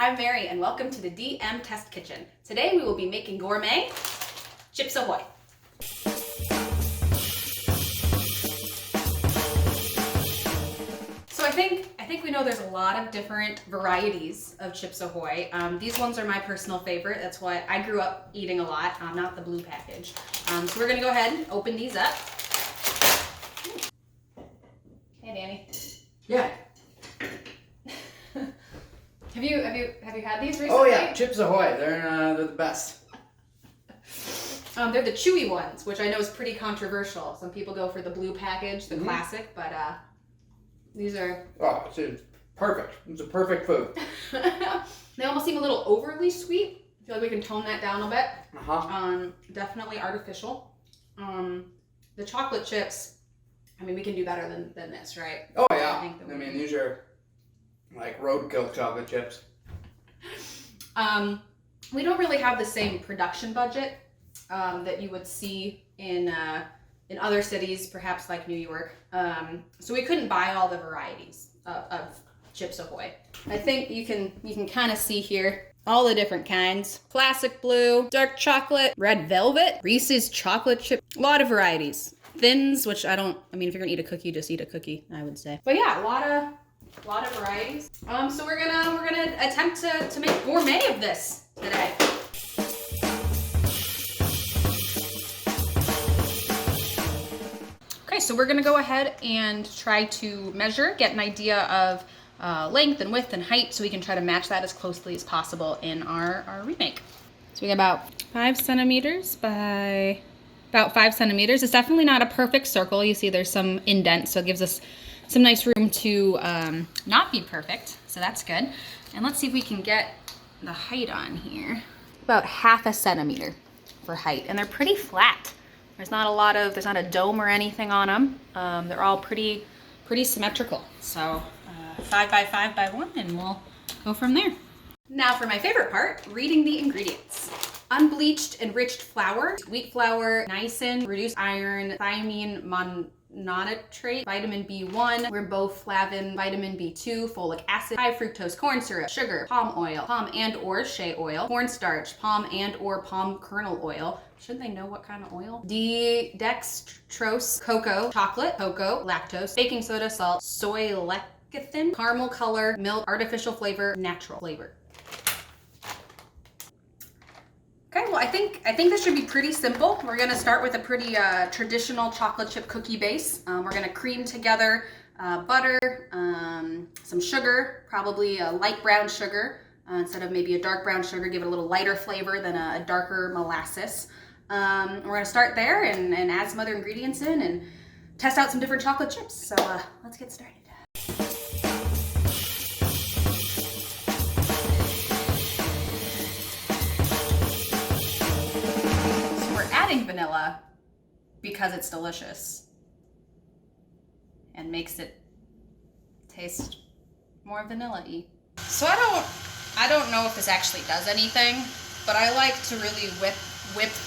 I'm Mary and welcome to the DM Test Kitchen. Today we will be making gourmet Chips Ahoy. So I think we know there's a lot of different varieties of Chips Ahoy. These ones are my personal favorite. That's what I grew up eating a lot, not the blue package. So we're gonna go ahead and open these up. Hey, Danny. Yeah. Have you had these recently? Oh yeah, Chips Ahoy. They're the best. They're the chewy ones, which I know is pretty controversial. Some people go for the blue package, the classic, but these are... Oh, it's perfect. It's a perfect food. They almost seem a little overly sweet. I feel like we can tone that down a bit. Definitely artificial. The chocolate chips, I mean, we can do better than this, right? Oh yeah. I mean, these are like roadkill chocolate chips. We don't really have the same production budget that you would see in other cities, perhaps like New York. So we couldn't buy all the varieties of Chips Ahoy. I think you can kind of see here all the different kinds. Classic blue, dark chocolate, red velvet, Reese's chocolate chip, a lot of varieties. Thins, which I mean, if you're gonna eat a cookie, just eat a cookie, I would say. But yeah, a lot of varieties. So we're gonna attempt to make gourmet of this today. Okay, so we're gonna go ahead and try to measure, get an idea of length and width and height, so we can try to match that as closely as possible in our remake. So we got about 5 centimeters by about 5 centimeters. It's definitely not a perfect circle. You see there's some indents, so it gives us some nice room to not be perfect, so that's good. And let's see if we can get the height on here. About 1/2 centimeter for height, and they're pretty flat. There's not a dome or anything on them. They're all pretty symmetrical. So 5 by 5 by 1, and we'll go from there. Now for my favorite part, reading the ingredients. Unbleached enriched flour, wheat flour, niacin, reduced iron, thiamine, mononitrate, vitamin B1, riboflavin, vitamin B2, folic acid, high fructose corn syrup, sugar, palm oil, palm and or shea oil, cornstarch, palm and or palm kernel oil. Shouldn't they know what kind of oil? Dextrose, cocoa, chocolate, cocoa, lactose, baking soda, salt, soy lecithin, caramel color, milk, artificial flavor, natural flavor. Okay, well, I think this should be pretty simple. We're gonna start with a pretty traditional chocolate chip cookie base. We're gonna cream together butter, some sugar, probably a light brown sugar instead of maybe a dark brown sugar, give it a little lighter flavor than a darker molasses. We're gonna start there and add some other ingredients in and test out some different chocolate chips. So let's get started. Vanilla because it's delicious and makes it taste more vanilla-y. So I don't know if this actually does anything, but I like to really whip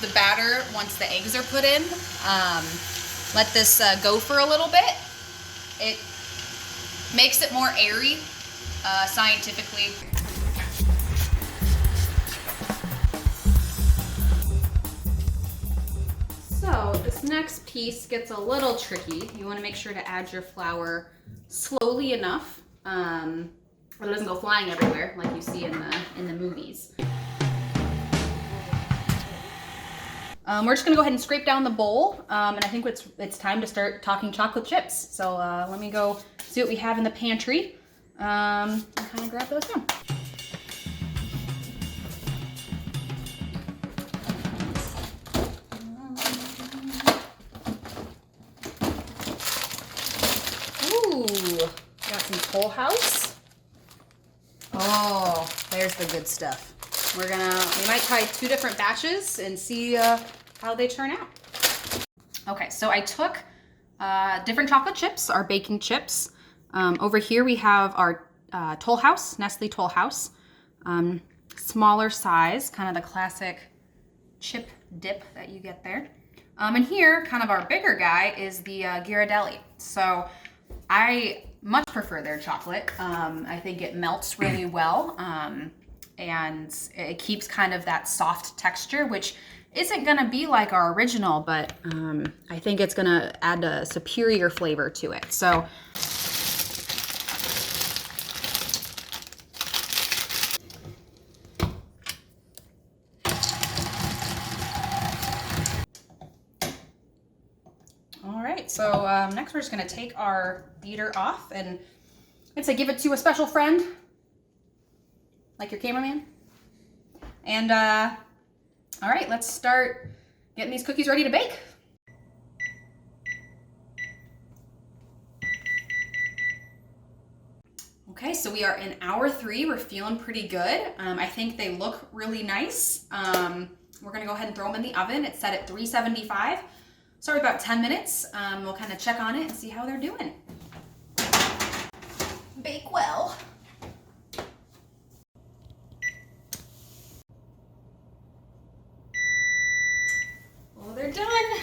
the batter once the eggs are put in. Let this go for a little bit. It makes it more airy scientifically. So this next piece gets a little tricky. You want to make sure to add your flour slowly enough, but it doesn't go flying everywhere like you see in the movies. We're just gonna go ahead and scrape down the bowl, and I think it's time to start talking chocolate chips. So let me go see what we have in the pantry and kind of grab those down. Got some Toll House. Oh, there's the good stuff. We might try 2 different batches and see how they turn out. Okay, so I took different chocolate chips, our baking chips. Over here we have our Toll House, Nestle Toll House. Smaller size, kind of the classic chip dip that you get there. And here, kind of our bigger guy, is the Ghirardelli. So I much prefer their chocolate. I think it melts really well. and it keeps kind of that soft texture, which isn't gonna be like our original, but I think it's gonna add a superior flavor to it. So all right, so next we're just gonna take our beater off, and I'd say give it to a special friend, like your cameraman. And all right, let's start getting these cookies ready to bake. Okay, so we are in hour 3. We're feeling pretty good. I think they look really nice. We're gonna go ahead and throw them in the oven. It's set at 375. Start with about 10 minutes. We'll kind of check on it and see how they're doing. Bake well. Well, they're done.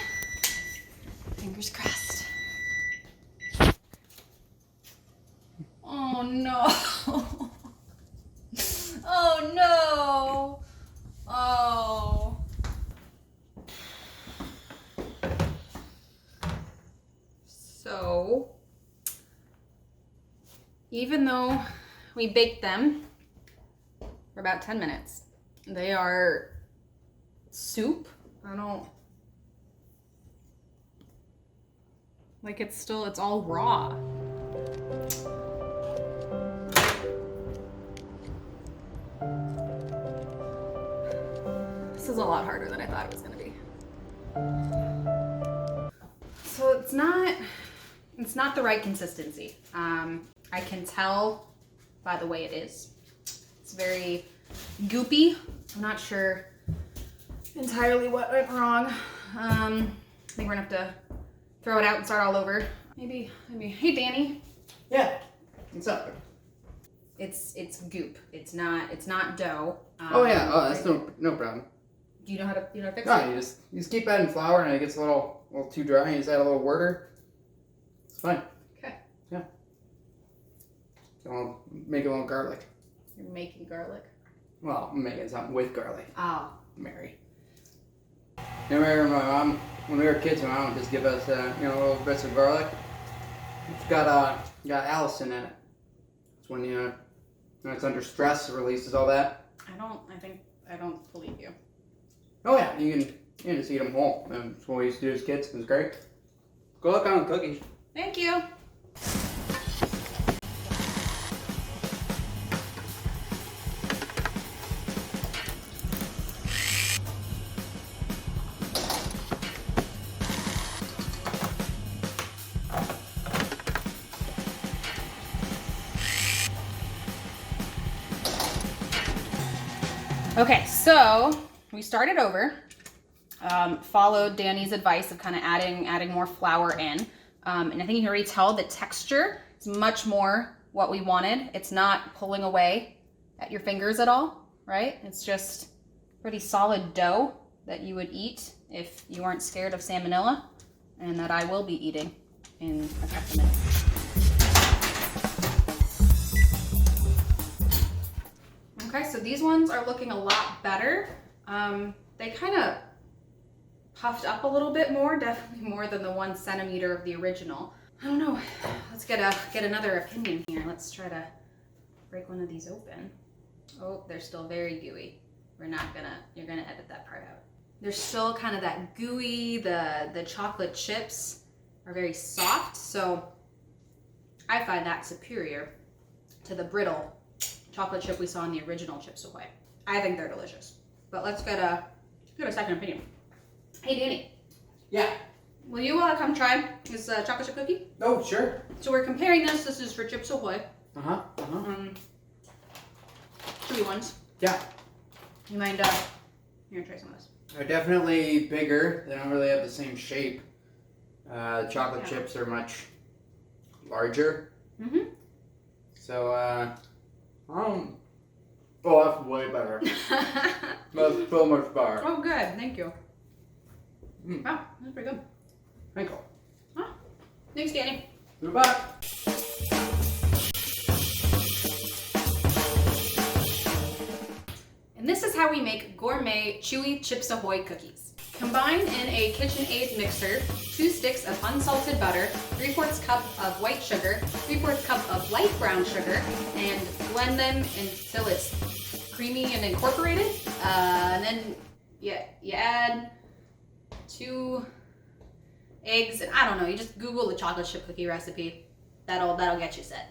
Fingers crossed. Oh no. Oh no. Oh. So, even though we baked them for about 10 minutes, they are soup. Like it's all raw. This is a lot harder than I thought it was gonna be. So it's not the right consistency. I can tell by the way it is. It's very goopy. I'm not sure entirely what went wrong. I think we're gonna have to throw it out and start all over. Maybe. Hey, Danny. Yeah. What's up? It's goop. It's not dough. Oh yeah. Oh, that's no problem. Do you know how to fix No, it? you just keep adding flour and it gets a little too dry. You just add a little water. It's fine. Okay. Yeah. So I'll make a little garlic. You're making garlic. Well, I'm making something with garlic. Oh. Mary. You remember my mom, when we were kids, my mom would just give us, little bits of garlic. It's got Allison in it. It's when when it's under stress, it releases all that. I don't believe you. Oh yeah, you can just eat them whole. That's what we used to do as kids. It was great. Go look on the cookies. Thank you. Okay, so we started over, followed Danny's advice of kind of adding more flour in. And I think you can already tell the texture is much more what we wanted. It's not pulling away at your fingers at all, right? It's just pretty solid dough that you would eat if you weren't scared of salmonella, and that I will be eating in a couple minutes. Okay, so these ones are looking a lot better. They kind of puffed up a little bit more, definitely more than the 1 centimeter of the original. I don't know. Let's get another opinion here. Let's try to break one of these open. Oh, they're still very gooey. You're gonna edit that part out. They're still kind of that gooey. The chocolate chips are very soft, so I find that superior to the brittle chocolate chip we saw in the original Chips Ahoy. I think they're delicious. But let's get a second opinion. Hey, Danny. Yeah. Will you come try this chocolate chip cookie? Oh, sure. So we're comparing this. This is for Chips Ahoy. Chewy ones. Yeah. You mind, here, try some of this. They're definitely bigger. They don't really have the same shape. The chocolate chips are much larger. Mm-hmm. So, oh, that's way better. That's so much better. Oh, good. Thank you. Wow, that's pretty good. Thank you. Huh. Thanks, Danny. Goodbye. how we make gourmet chewy Chips Ahoy cookies. Combine in a KitchenAid mixer 2 sticks of unsalted butter, 3/4 cup of white sugar, 3/4 cup of light brown sugar, and blend them until it's creamy and incorporated. And then you add 2 eggs, and I don't know, you just Google the chocolate chip cookie recipe. That'll get you set.